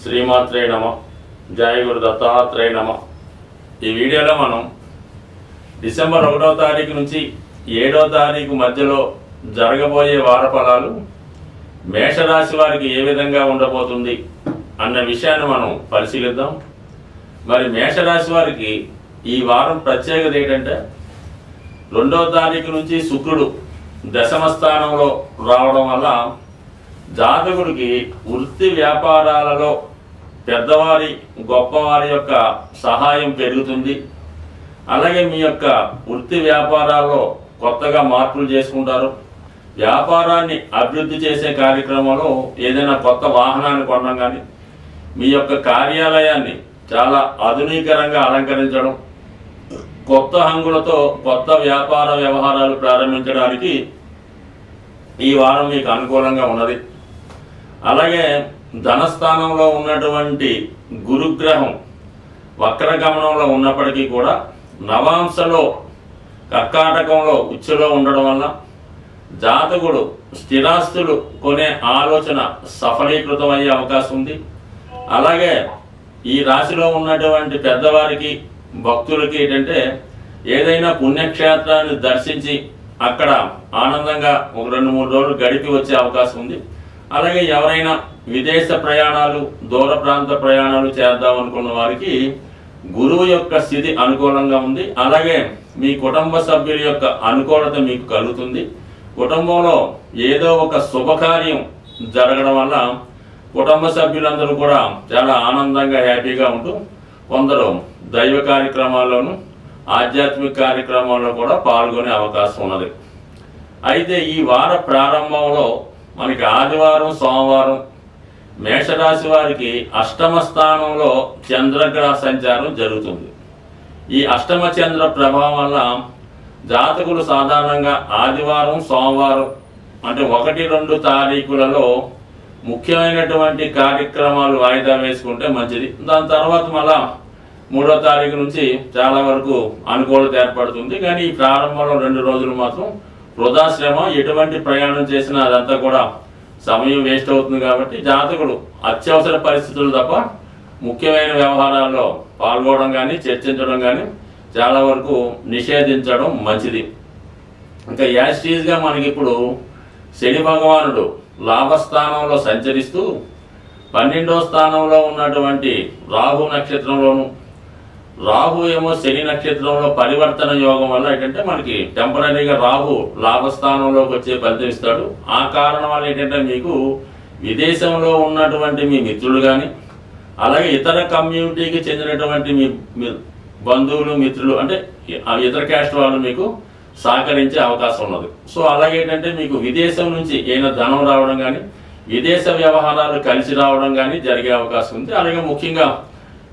శ్రీమాత్రే నమ. జయ గురు దత్తాత్రేయ నమ. ఈ వీడియోలో మనం డిసెంబర్ 1వ తారీఖు నుంచి 7వ తారీఖు మధ్యలో జరగబోయే వార ఫలాలు మేషరాశి వారికి ఏ విధంగా ఉండబోతుంది అన్న విషయాన్ని మనం పరిశీలిద్దాం. మరి మేషరాశి వారికి ఈ వారం ప్రత్యేకత ఏంటంటే 2వ తారీఖు నుంచి శుక్రుడు దశమ స్థానంలో రావడం వల్ల జాతకుడికి వృత్తి వ్యాపారాలలో పెద్దవారి గొప్పవారి యొక్క సహాయం పెరుగుతుంది. అలాగే మీ యొక్క వృత్తి వ్యాపారాల్లో కొత్తగా మార్పులు చేసుకుంటారు. వ్యాపారాన్ని అభివృద్ధి చేసే కార్యక్రమంలో ఏదైనా కొత్త వాహనాన్ని కొనడం కానీ, మీ యొక్క కార్యాలయాన్ని చాలా ఆధునీకరంగా అలంకరించడం, కొత్త హంగులతో కొత్త వ్యాపార వ్యవహారాలు ప్రారంభించడానికి ఈ వారం మీకు అనుకూలంగా ఉన్నది. అలాగే ధనస్థానంలో ఉన్నటువంటి గురుగ్రహం వక్రగమనంలో ఉన్నప్పటికీ కూడా నవాంశలో కర్కాటకంలో ఉచ్చులో ఉండడం వల్ల జాతకుడు స్థిరాస్తులు కొనే ఆలోచన సఫలీకృతం అయ్యే అవకాశం ఉంది. అలాగే ఈ రాశిలో ఉన్నటువంటి పెద్దవారికి భక్తులకి ఏంటంటే ఏదైనా పుణ్యక్షేత్రాన్ని దర్శించి అక్కడ ఆనందంగా ఒక 2-3 రోజులు గడిపి వచ్చే అవకాశం ఉంది. అలాగే ఎవరైనా విదేశ ప్రయాణాలు, దూర ప్రాంత ప్రయాణాలు చేద్దాం అనుకున్న వారికి గురువు యొక్క స్థితి అనుకూలంగా ఉంది. అలాగే మీ కుటుంబ సభ్యుల యొక్క అనుకూలత మీకు కలుగుతుంది. కుటుంబంలో ఏదో ఒక శుభకార్యం జరగడం వల్ల కుటుంబ సభ్యులందరూ కూడా చాలా ఆనందంగా హ్యాపీగా ఉంటూ కొందరు దైవ కార్యక్రమాల్లోనూ ఆధ్యాత్మిక కార్యక్రమాల్లో కూడా పాల్గొనే అవకాశం ఉన్నది. అయితే ఈ వార ప్రారంభంలో మనకి ఆదివారం, సోమవారం మేషరాశి వారికి అష్టమ స్థానంలో చంద్రగ్రహ సంచారం జరుగుతుంది. ఈ అష్టమ చంద్ర ప్రభావం వల్ల జాతకులు సాధారణంగా ఆదివారం, సోమవారం అంటే 1-2 తారీఖులలో ముఖ్యమైనటువంటి కార్యక్రమాలు వాయిదా వేసుకుంటే మంచిది. దాని తర్వాత మళ్ళా 3వ తారీఖు నుంచి చాలా వరకు అనుకూలత ఏర్పడుతుంది. కానీ ఈ ప్రారంభంలో 2 రోజులు మాత్రం వృధాశ్రమ, ఎటువంటి ప్రయాణం చేసినా అదంతా కూడా సమయం వేస్ట్ అవుతుంది. కాబట్టి జాతకుడు అత్యవసర పరిస్థితులు తప్ప ముఖ్యమైన వ్యవహారాల్లో పాల్గొనడం కానీ చర్చించడం కానీ చాలా వరకు నిషేధించడం మంచిది. ఇంకా యాస్టీజ్గా మనకి ఇప్పుడు శని భగవానుడు లాభస్థానంలో సంచరిస్తూ 12వ స్థానంలో ఉన్నటువంటి రాహు నక్షత్రంలోను, రాహు ఏమో శని నక్షత్రంలో పరివర్తన యోగం వల్ల ఏంటంటే మనకి టెంపరీగా రాహు లాభస్థానంలోకి వచ్చే ఫలితం ఇస్తాడు. ఆ కారణం వల్ల ఏంటంటే మీకు విదేశంలో ఉన్నటువంటి మీ మిత్రులు కానీ, అలాగే ఇతర కమ్యూనిటీకి చెందినటువంటి మీ బంధువులు, మిత్రులు అంటే ఇతర క్యాస్ట్ వాళ్ళు మీకు సహకరించే అవకాశం ఉన్నది. సో అలాగే ఏంటంటే మీకు విదేశం నుంచి ఏదైనా ధనం రావడం కానీ, విదేశ వ్యవహారాలు కలిసి రావడం కానీ జరిగే అవకాశం ఉంది. అలాగే ముఖ్యంగా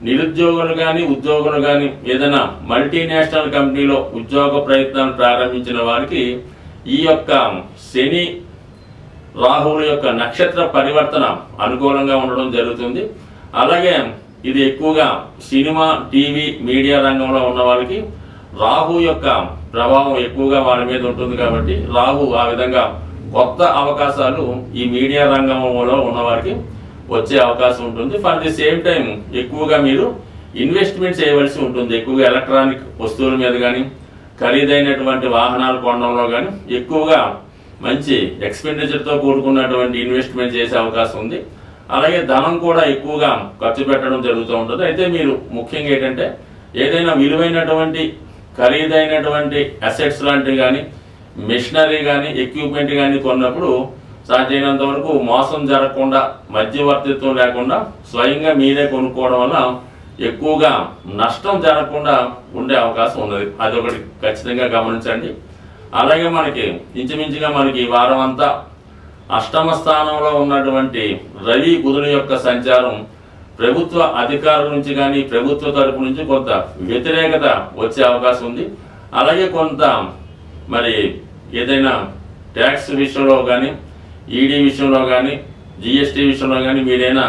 నిరుద్యోగులు కానీ, ఉద్యోగులు కానీ ఏదైనా మల్టీనేషనల్ కంపెనీలో ఉద్యోగ ప్రయత్నాలు ప్రారంభించిన వారికి ఈ యొక్క శని రాహువుల యొక్క నక్షత్ర పరివర్తన అనుకూలంగా ఉండడం జరుగుతుంది. అలాగే ఇది ఎక్కువగా సినిమా, టీవీ, మీడియా రంగంలో ఉన్న వారికి రాహు యొక్క ప్రభావం ఎక్కువగా వారి మీద ఉంటుంది. కాబట్టి రాహు ఆ విధంగా కొత్త అవకాశాలు ఈ మీడియా రంగంలో ఉన్న వారికి వచ్చే అవకాశం ఉంటుంది. ఫర్ ది సేమ్ టైం ఎక్కువగా మీరు ఇన్వెస్ట్మెంట్ చేయవలసి ఉంటుంది. ఎక్కువగా ఎలక్ట్రానిక్ వస్తువుల మీద కానీ, ఖరీదైనటువంటి వాహనాలు కొనడంలో కానీ ఎక్కువగా మంచి ఎక్స్పెండిచర్తో కూడుకున్నటువంటి ఇన్వెస్ట్మెంట్ చేసే అవకాశం ఉంది. అలాగే ధనం కూడా ఎక్కువగా ఖర్చు పెట్టడం జరుగుతూ ఉంటుంది. అయితే మీరు ముఖ్యంగా ఏంటంటే ఏదైనా విలువైనటువంటి ఖరీదైనటువంటి అసెట్స్ లాంటివి కానీ, మిషనరీ కానీ, ఎక్విప్మెంట్ కానీ కొన్నప్పుడు సాధ్యమైనంత వరకు మోసం జరగకుండా, మధ్యవర్తిత్వం లేకుండా స్వయంగా మీరే కొనుక్కోవడం వల్ల ఎక్కువగా నష్టం జరగకుండా ఉండే అవకాశం ఉన్నది. అది ఒకటి ఖచ్చితంగా గమనించండి. అలాగే మనకి ఇంచుమించుగా మనకి ఈ వారం అంతా అష్టమ స్థానంలో ఉన్నటువంటి రవి, బుధుల యొక్క సంచారం ప్రభుత్వ అధికారుల నుంచి కానీ, ప్రభుత్వ తరపు నుంచి కొంత వ్యతిరేకత వచ్చే అవకాశం ఉంది. అలాగే కొంత మరి ఏదైనా ట్యాక్స్ విషయంలో కానీ, ఈడీ విషయంలో కానీ, జిఎస్టీ విషయంలో కానీ మీరైనా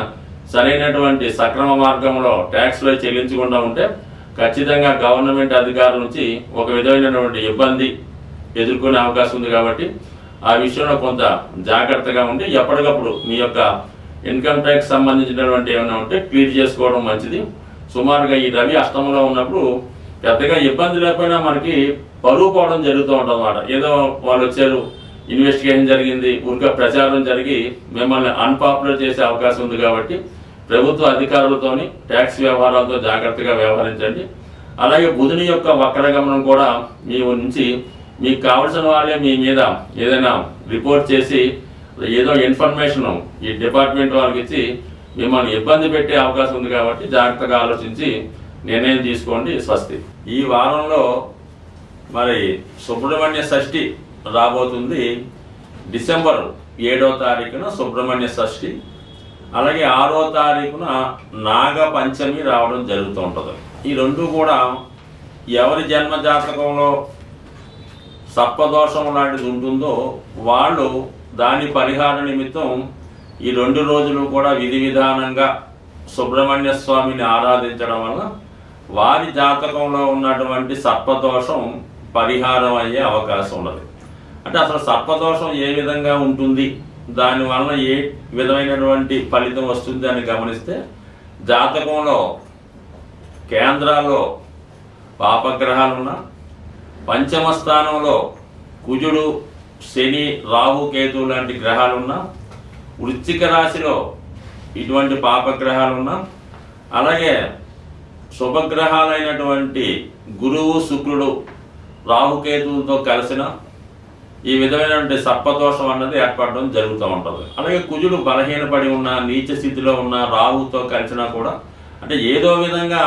సరైనటువంటి సక్రమ మార్గంలో ట్యాక్స్లో చెల్లించకుండా ఉంటే ఖచ్చితంగా గవర్నమెంట్ అధికారుల నుంచి ఒక విధమైనటువంటి ఇబ్బంది ఎదుర్కొనే అవకాశం ఉంది. కాబట్టి ఆ విషయంలో కొంత జాగ్రత్తగా ఉండి ఎప్పటికప్పుడు మీ యొక్క ఇన్కమ్ ట్యాక్స్ సంబంధించినటువంటి ఏమైనా ఉంటే క్లియర్ చేసుకోవడం మంచిది. సుమారుగా ఈ రవి అష్టమంలో ఉన్నప్పుడు పెద్దగా ఇబ్బంది లేకపోయినా మనకి పరువు పోవడం జరుగుతూ ఉంటుంది అన్నమాట. ఏదో వాళ్ళు వచ్చారు, ఇన్వెస్టిగేషన్ జరిగింది, ఊరికే ప్రచారం జరిగి మిమ్మల్ని అన్పాపులర్ చేసే అవకాశం ఉంది. కాబట్టి ప్రభుత్వ అధికారులతోని ట్యాక్స్ వ్యవహారాలతో జాగ్రత్తగా వ్యవహరించండి. అలాగే బుధుని యొక్క వక్రగమనం కూడా మీ నుంచి మీకు కావలసిన వాళ్ళే మీ మీద ఏదైనా రిపోర్ట్ చేసి ఏదో ఇన్ఫర్మేషన్ ఈ డిపార్ట్మెంట్ వాళ్ళకి ఇచ్చి మిమ్మల్ని ఇబ్బంది పెట్టే అవకాశం ఉంది. కాబట్టి జాగ్రత్తగా ఆలోచించి నిర్ణయం తీసుకోండి. స్వస్తి. ఈ వారంలో మరి సుబ్రహ్మణ్య షష్ఠి రాబోతుంది. డిసెంబర్ 7వ తారీఖున సుబ్రహ్మణ్య షష్ఠి, అలాగే 6వ తారీఖున నాగ పంచమి రావడం జరుగుతూ ఉంటుంది. ఈ రెండు కూడా ఎవరి జన్మ జాతకంలో సర్పదోషం లాంటిది ఉంటుందో వాళ్ళు దాని పరిహార నిమిత్తం ఈ 2 రోజులు కూడా విధి విధానంగా సుబ్రహ్మణ్య స్వామిని ఆరాధించడం వల్ల వారి జాతకంలో ఉన్నటువంటి సర్పదోషం పరిహారం అయ్యే అవకాశం ఉన్నది. అంటే అసలు సర్పదోషం ఏ విధంగా ఉంటుంది, దానివల్ల ఏ విధమైనటువంటి ఫలితం వస్తుంది అని గమనిస్తే జాతకంలో కేంద్రాల్లో పాపగ్రహాలున్నా, పంచమ స్థానంలో కుజుడు, శని, రాహు, కేతు లాంటి గ్రహాలున్నా, వృశ్చిక రాశిలో ఇటువంటి పాపగ్రహాలున్నా, అలాగే శుభగ్రహాలైనటువంటి గురువు, శుక్రుడు, రాహుకేతువులతో కలిసిన ఈ విధమైనటువంటి సర్పదోషం అన్నది ఏర్పడడం జరుగుతూ ఉంటుంది. అలాగే కుజుడు బలహీనపడి ఉన్న, నీచ స్థితిలో ఉన్న రాహుతో కలిసినా కూడా అంటే ఏదో విధంగా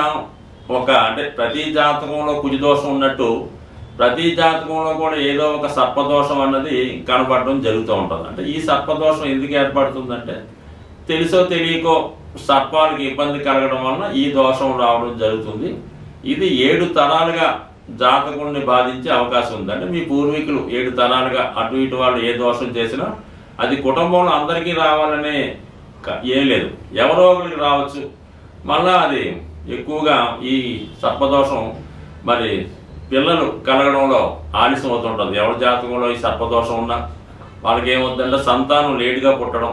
అంటే ప్రతి జాతకంలో కుజదోషం ఉన్నట్టు ప్రతి జాతకంలో కూడా ఏదో ఒక సర్పదోషం అన్నది కనపడడం జరుగుతూ ఉంటుంది. అంటే ఈ సర్పదోషం ఎందుకు ఏర్పడుతుందంటే తెలుసో తెలియకో సర్పాలకు ఇబ్బంది కలగడం వలన ఈ దోషం రావడం జరుగుతుంది. ఇది 7 తరాలుగా జాతకుడిని బాధించే అవకాశం ఉంది. అంటే మీ పూర్వీకులు 7 తరాలుగా అటు ఇటు వాళ్ళు ఏ దోషం చేసినా అది కుటుంబంలో అందరికీ రావాలనే ఏం లేదు, ఎవరో ఒకరికి రావచ్చు. మళ్ళా అది ఎక్కువగా ఈ సర్పదోషం మరి పిల్లలు కలగడంలో ఆలస్యం అవుతుంటుంది. ఎవరి జాతకంలో ఈ సర్పదోషం ఉన్నా వాళ్ళకి ఏమవుతుందంటే సంతానం లేటుగా పుట్టడం,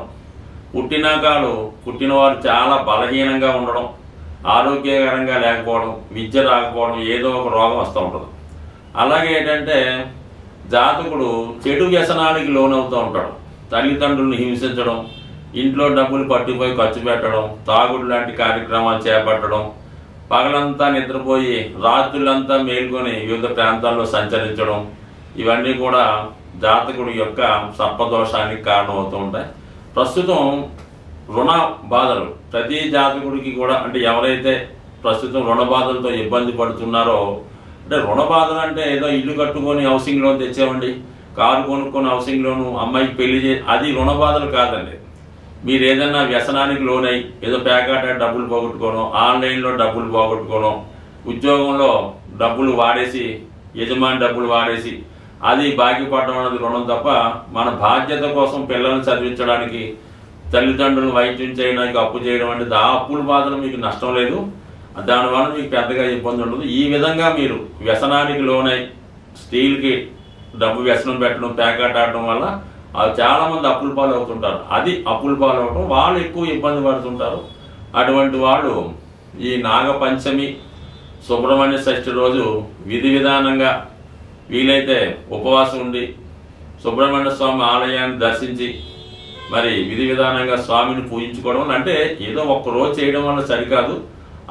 పుట్టిన వారు చాలా బలహీనంగా ఉండడం, ఆరోగ్యకరంగా లేకపోవడం, విద్య రాకపోవడం, ఏదో ఒక రోగం వస్తూ ఉంటుంది. అలాగే ఏంటంటే జాతకుడు చెడు వ్యసనానికి లోనవుతూ ఉంటాడు. తల్లిదండ్రులను హింసించడం, ఇంట్లో డబ్బులు పట్టుకుపోయి ఖర్చు పెట్టడం, తాగుడు లాంటి కార్యక్రమాలు చేపట్టడం, పగలంతా నిద్రపోయి రాత్రులంతా మేల్కొని వివిధ ప్రాంతాల్లో సంచరించడం, ఇవన్నీ కూడా జాతకుడి యొక్క సర్పదోషానికి కారణమవుతూ ఉంటాయి. ప్రస్తుతం రుణ బాధలు ప్రతి జాతకుడికి కూడా అంటే ఎవరైతే ప్రస్తుతం రుణ బాధలతో ఇబ్బంది పడుతున్నారో, అంటే రుణ బాధలు అంటే ఏదో ఇల్లు కట్టుకొని హౌసింగ్ లోన్ తెచ్చామండి, కారు కొనుక్కొని హౌసింగ్ లోను, అమ్మాయికి పెళ్లి అది రుణ బాధలు కాదండి. మీరు ఏదైనా వ్యసనానికి లోనై ఏదో ప్యాకెట్ డబ్బులు పోగొట్టుకోవడం, ఆన్లైన్లో డబ్బులు పోగొట్టుకోవడం, ఉద్యోగంలో డబ్బులు వాడేసి యజమాని డబ్బులు వాడేసి అది బాకీ పడడం అనేది రుణం తప్ప మన బాధ్యత కోసం పిల్లల్ని చదివించడానికి, తల్లిదండ్రులను వైద్యం చేయడానికి అప్పు చేయడం అనేది ఆ అప్పుల బాధలు మీకు నష్టం లేదు, దానివల్ల మీకు పెద్దగా ఇబ్బంది ఉండదు. ఈ విధంగా మీరు వ్యసనానికి లోనై స్టీల్కి డబ్బు వ్యసనం పెట్టడం, ప్యాకెట్ ఆడడం వల్ల చాలా మంది అప్పుల పాలు అవుతుంటారు. అది అప్పుల పాలు అవడం వాళ్ళు ఎక్కువ ఇబ్బంది పడుతుంటారు. అటువంటి వాళ్ళు ఈ నాగపంచమి, సుబ్రహ్మణ్య షష్ఠి రోజు విధి విధానంగా వీలైతే ఉపవాసం ఉండి సుబ్రహ్మణ్య స్వామి ఆలయాన్ని దర్శించి మరి విధి విధానంగా స్వామిని పూజించుకోవడం. అంటే ఏదో ఒక్క రోజు చేయడం వల్ల సరికాదు,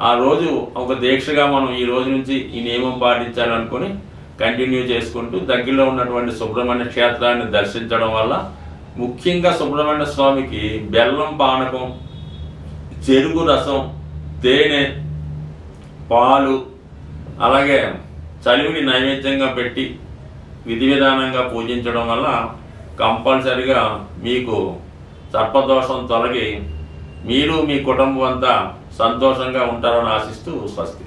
ఆ రోజు ఒక దీక్షగా మనం ఈ రోజు నుంచి ఈ నియమం పాటించాలనుకొని కంటిన్యూ చేసుకుంటూ దగ్గరలో ఉన్నటువంటి సుబ్రహ్మణ్య క్షేత్రాన్ని దర్శించడం వల్ల ముఖ్యంగా సుబ్రహ్మణ్య స్వామికి బెల్లం పానకం, చెరుకు రసం, తేనె, పాలు, అలాగే చలివిడి నైవేద్యంగా పెట్టి విధి విధానంగా పూజించడం వల్ల కంపల్సరిగా మీకు సర్పదోషం తొలగి మీరు మీ కుటుంబం అంతా సంతోషంగా ఉంటారని ఆశిస్తూ స్వస్తి.